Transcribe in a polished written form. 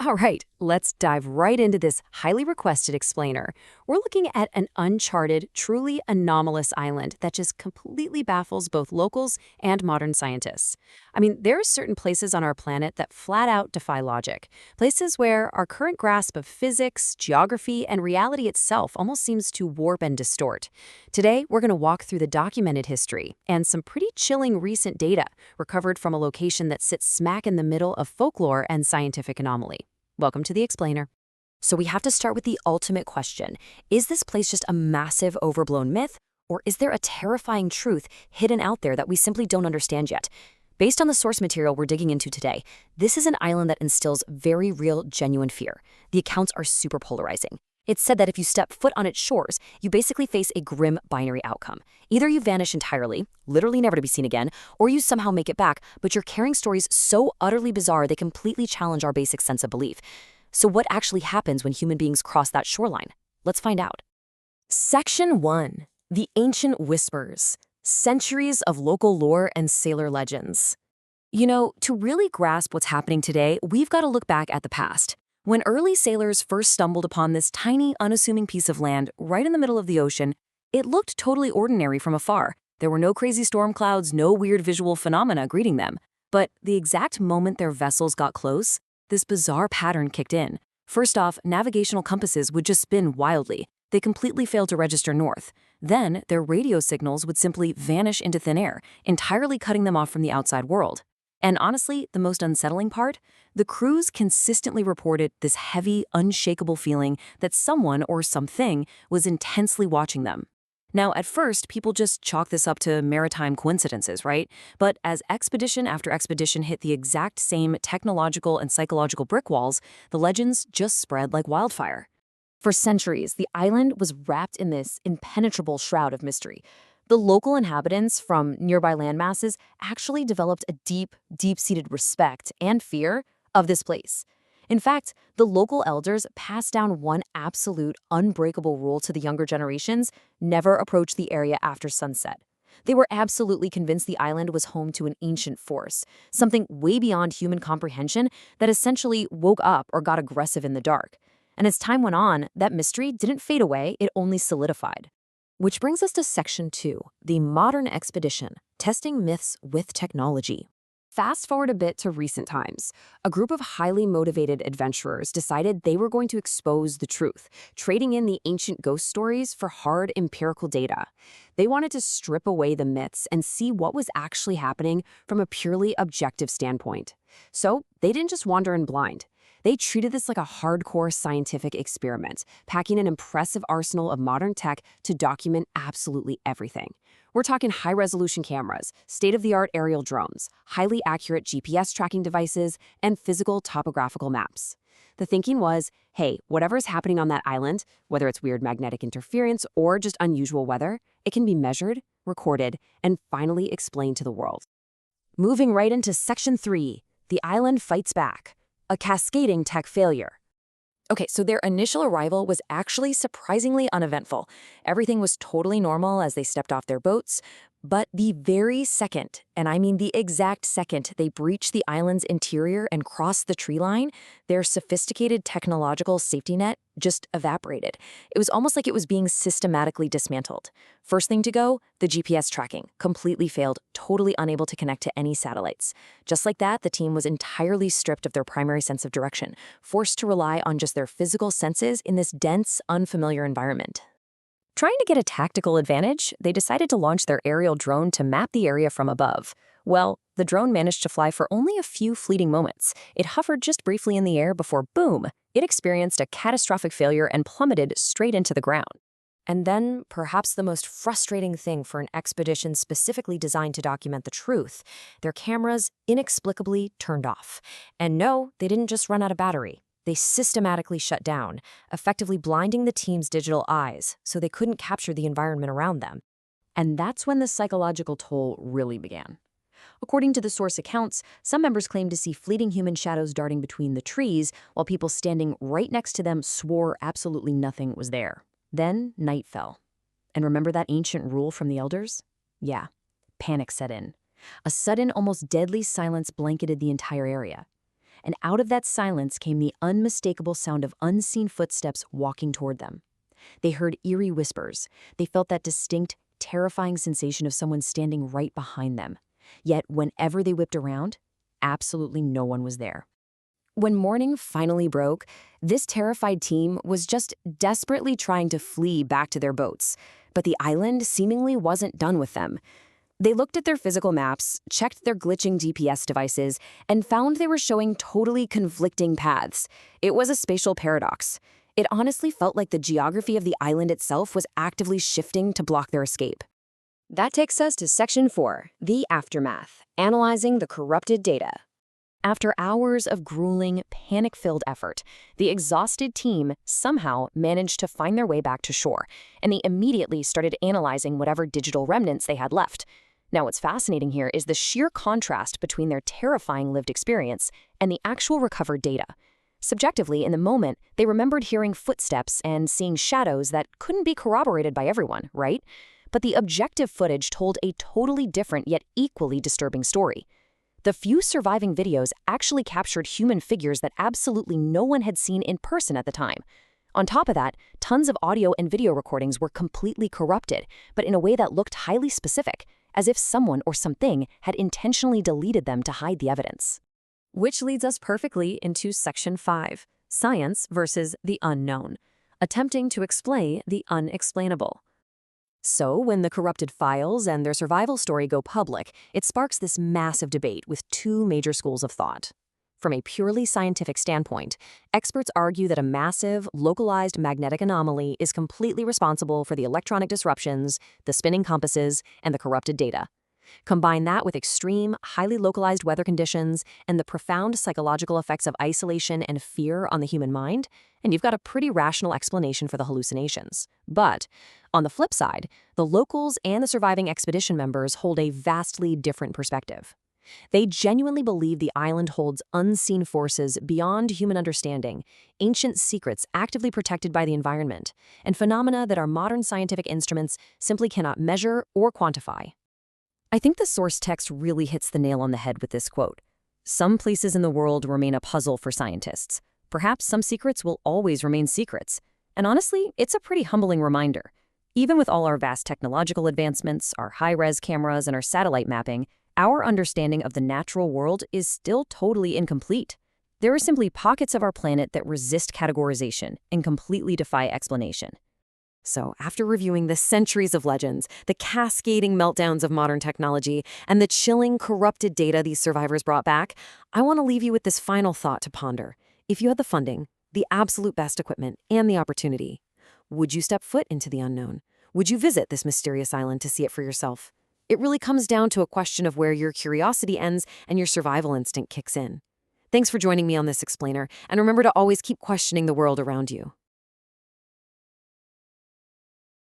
All right, let's dive right into this highly requested explainer. We're looking at an uncharted, truly anomalous island that just completely baffles both locals and modern scientists. I mean, there are certain places on our planet that flat out defy logic, places where our current grasp of physics, geography, and reality itself almost seems to warp and distort. Today, we're going to walk through the documented history and some pretty chilling recent data recovered from a location that sits smack in the middle of folklore and scientific anomaly. Welcome to the Explainer. So we have to start with the ultimate question. Is this place just a massive overblown myth, or is there a terrifying truth hidden out there that we simply don't understand yet? Based on the source material we're digging into today, this is an island that instills very real, genuine fear. The accounts are super polarizing. It's said that if you step foot on its shores, you basically face a grim binary outcome. Either you vanish entirely, literally never to be seen again, or you somehow make it back, but you're carrying stories so utterly bizarre they completely challenge our basic sense of belief. So what actually happens when human beings cross that shoreline? Let's find out. Section 1. The Ancient Whispers. Centuries of local lore and sailor legends. You know, to really grasp what's happening today, we've got to look back at the past. When early sailors first stumbled upon this tiny, unassuming piece of land right in the middle of the ocean, it looked totally ordinary from afar. There were no crazy storm clouds, no weird visual phenomena greeting them. But the exact moment their vessels got close, this bizarre pattern kicked in. First off, navigational compasses would just spin wildly. They completely failed to register north. Then, their radio signals would simply vanish into thin air, entirely cutting them off from the outside world. And honestly, the most unsettling part? The crews consistently reported this heavy, unshakable feeling that someone or something was intensely watching them. Now, at first, people just chalk this up to maritime coincidences, right? But as expedition after expedition hit the exact same technological and psychological brick walls, the legends just spread like wildfire. For centuries, the island was wrapped in this impenetrable shroud of mystery. The local inhabitants from nearby landmasses actually developed a deep, deep-seated respect and fear of this place. In fact, the local elders passed down one absolute, unbreakable rule to the younger generations: never approach the area after sunset. They were absolutely convinced the island was home to an ancient force, something way beyond human comprehension that essentially woke up or got aggressive in the dark. And as time went on, that mystery didn't fade away, it only solidified. Which brings us to Section 2, the modern expedition, testing myths with technology. Fast forward a bit to recent times. A group of highly motivated adventurers decided they were going to expose the truth, trading in the ancient ghost stories for hard empirical data. They wanted to strip away the myths and see what was actually happening from a purely objective standpoint. So they didn't just wander in blind. They treated this like a hardcore scientific experiment, packing an impressive arsenal of modern tech to document absolutely everything. We're talking high-resolution cameras, state-of-the-art aerial drones, highly accurate GPS tracking devices, and physical topographical maps. The thinking was, hey, whatever's happening on that island, whether it's weird magnetic interference or just unusual weather, it can be measured, recorded, and finally explained to the world. Moving right into Section 3, the island fights back. A cascading tech failure. Okay, so their initial arrival was actually surprisingly uneventful. Everything was totally normal as they stepped off their boats, but the very second, and I mean the exact second, they breached the island's interior and crossed the tree line, their sophisticated technological safety net just evaporated. It was almost like it was being systematically dismantled. First thing to go, the GPS tracking completely failed, totally unable to connect to any satellites. Just like that, the team was entirely stripped of their primary sense of direction, forced to rely on just their physical senses in this dense, unfamiliar environment. Trying to get a tactical advantage, they decided to launch their aerial drone to map the area from above. Well, the drone managed to fly for only a few fleeting moments. It hovered just briefly in the air before, boom, it experienced a catastrophic failure and plummeted straight into the ground. And then, perhaps the most frustrating thing for an expedition specifically designed to document the truth, their cameras inexplicably turned off. And no, they didn't just run out of battery. They systematically shut down, effectively blinding the team's digital eyes so they couldn't capture the environment around them. And that's when the psychological toll really began. According to the source accounts, some members claimed to see fleeting human shadows darting between the trees, while people standing right next to them swore absolutely nothing was there. Then night fell. And remember that ancient rule from the elders? Yeah, panic set in. A sudden, almost deadly silence blanketed the entire area. and out of that silence came the unmistakable sound of unseen footsteps walking toward them. They heard eerie whispers. They felt that distinct, terrifying sensation of someone standing right behind them. Yet, whenever they whipped around, absolutely no one was there. When morning finally broke, this terrified team was just desperately trying to flee back to their boats. But the island seemingly wasn't done with them. They looked at their physical maps, checked their glitching GPS devices, and found they were showing totally conflicting paths. It was a spatial paradox. It honestly felt like the geography of the island itself was actively shifting to block their escape. That takes us to Section 4, the aftermath, analyzing the corrupted data. After hours of grueling, panic-filled effort, the exhausted team somehow managed to find their way back to shore, and they immediately started analyzing whatever digital remnants they had left. Now, what's fascinating here is the sheer contrast between their terrifying lived experience and the actual recovered data. Subjectively, in the moment, they remembered hearing footsteps and seeing shadows that couldn't be corroborated by everyone, right? But the objective footage told a totally different yet equally disturbing story. The few surviving videos actually captured human figures that absolutely no one had seen in person at the time. On top of that, tons of audio and video recordings were completely corrupted, but in a way that looked highly specific, as if someone or something had intentionally deleted them to hide the evidence. Which leads us perfectly into Section 5, Science versus the Unknown, attempting to explain the unexplainable. So, when the corrupted files and their survival story go public, it sparks this massive debate with two major schools of thought. From a purely scientific standpoint, experts argue that a massive, localized magnetic anomaly is completely responsible for the electronic disruptions, the spinning compasses, and the corrupted data. Combine that with extreme, highly localized weather conditions and the profound psychological effects of isolation and fear on the human mind, and you've got a pretty rational explanation for the hallucinations. But on the flip side, the locals and the surviving expedition members hold a vastly different perspective. They genuinely believe the island holds unseen forces beyond human understanding, ancient secrets actively protected by the environment, and phenomena that our modern scientific instruments simply cannot measure or quantify. I think the source text really hits the nail on the head with this quote. Some places in the world remain a puzzle for scientists. Perhaps some secrets will always remain secrets. And honestly, it's a pretty humbling reminder. Even with all our vast technological advancements, our high-res cameras, and our satellite mapping, our understanding of the natural world is still totally incomplete. There are simply pockets of our planet that resist categorization and completely defy explanation. So, after reviewing the centuries of legends, the cascading meltdowns of modern technology, and the chilling, corrupted data these survivors brought back, I want to leave you with this final thought to ponder. If you had the funding, the absolute best equipment, and the opportunity, would you step foot into the unknown? Would you visit this mysterious island to see it for yourself? It really comes down to a question of where your curiosity ends and your survival instinct kicks in. Thanks for joining me on this explainer, and remember to always keep questioning the world around you.